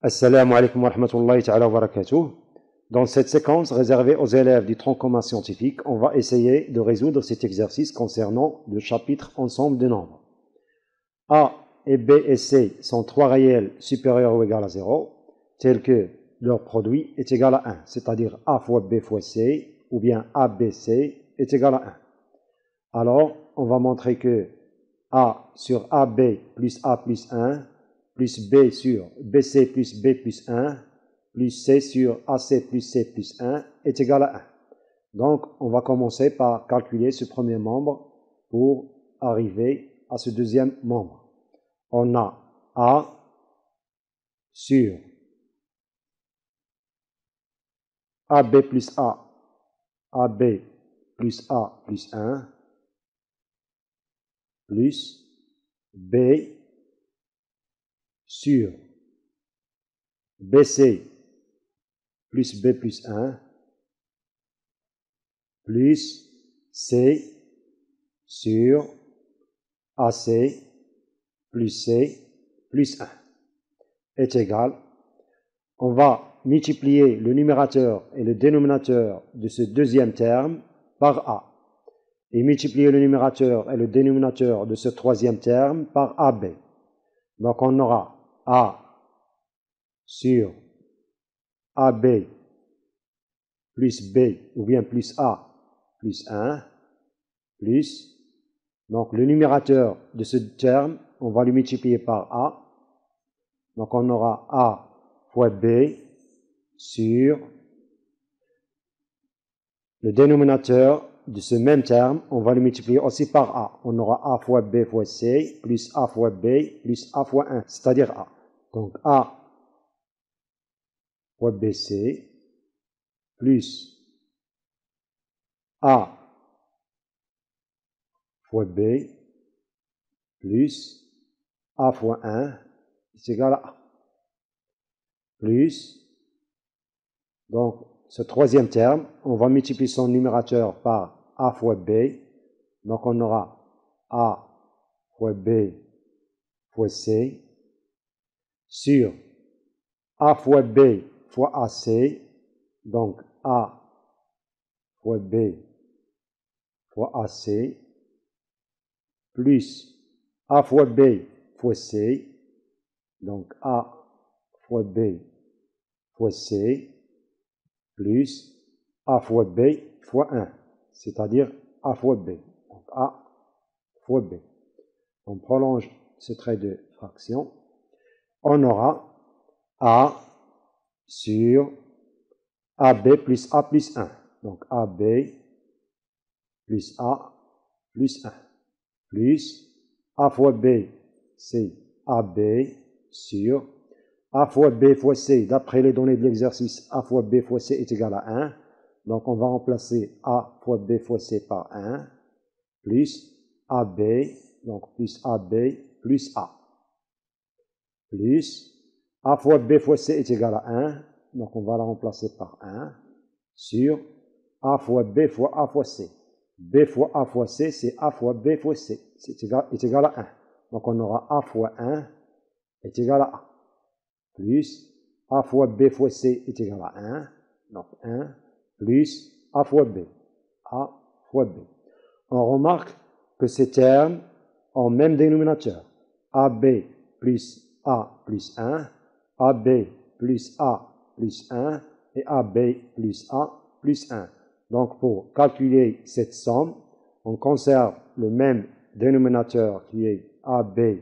Assalamu alaikum wa rahmatullahi ta'ala wa barakatuh. Dans cette séquence réservée aux élèves du tronc commun scientifique, on va essayer de résoudre cet exercice concernant le chapitre ensemble de nombres. A et B et C sont trois réels supérieurs ou égaux à 0, tels que leur produit est égal à 1, c'est-à-dire A fois B fois C, ou bien ABC est égal à 1. Alors, on va montrer que A sur AB plus A plus 1, plus B sur BC plus B plus 1, plus C sur AC plus C plus 1 est égal à 1. Donc, on va commencer par calculer ce premier membre pour arriver à ce deuxième membre. On a A sur AB plus A, AB plus A plus 1, plus B sur BC plus B plus 1, plus C sur AC plus C plus 1 est égal. On va multiplier le numérateur et le dénominateur de ce deuxième terme par A et multiplier le numérateur et le dénominateur de ce troisième terme par AB. Donc on aura A sur AB plus B ou bien plus A plus 1 plus, donc le numérateur de ce terme, on va le multiplier par A. Donc on aura A fois B sur le dénominateur de ce même terme, on va le multiplier aussi par A. On aura A fois B fois C plus A fois B plus A fois 1, c'est-à-dire A. Donc A fois BC plus A fois B plus A fois 1 est égal à A. Plus, donc ce troisième terme, on va multiplier son numérateur par A fois B. Donc on aura A fois B fois C sur A fois B fois AC. Donc A fois B fois AC plus A fois B fois C. Donc A fois B fois C plus A fois B fois 1, c'est-à-dire A fois B. Donc A fois B. On prolonge ce trait de fraction. On aura A sur AB plus A plus 1. Donc AB plus A plus 1. Plus A fois B, c'est AB sur A fois B fois C. D'après les données de l'exercice, A fois B fois C est égal à 1. Donc on va remplacer A fois B fois C par 1. Plus AB, donc plus AB plus A. Plus A fois B fois C est égal à 1. Donc on va la remplacer par 1. Sur A fois B fois A fois C. B fois A fois C, c'est A fois B fois C. Est égal à 1. Donc on aura A fois 1 est égal à A. Plus A fois B fois C est égal à 1. Donc 1 plus A fois B. A fois B. On remarque que ces termes ont même dénominateur. AB plus A plus 1, AB plus A plus 1 et AB plus A plus 1. Donc pour calculer cette somme, on conserve le même dénominateur qui est AB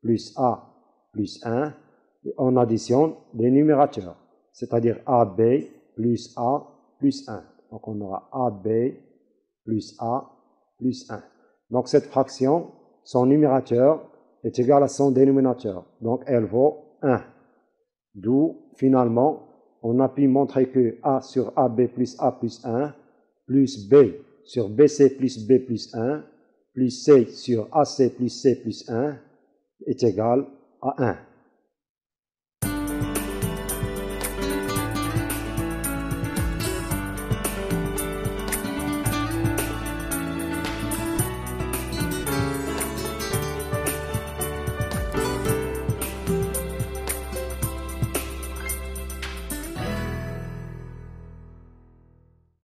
plus A plus 1 et on additionne les numérateurs, c'est-à-dire AB plus A plus 1. Donc on aura AB plus A plus 1. Donc cette fraction, son numérateur est égal à son dénominateur. Donc elle vaut 1. D'où finalement on a pu montrer que A sur AB plus A plus 1 plus B sur BC plus B plus 1 plus C sur AC plus C plus 1 est égal à 1.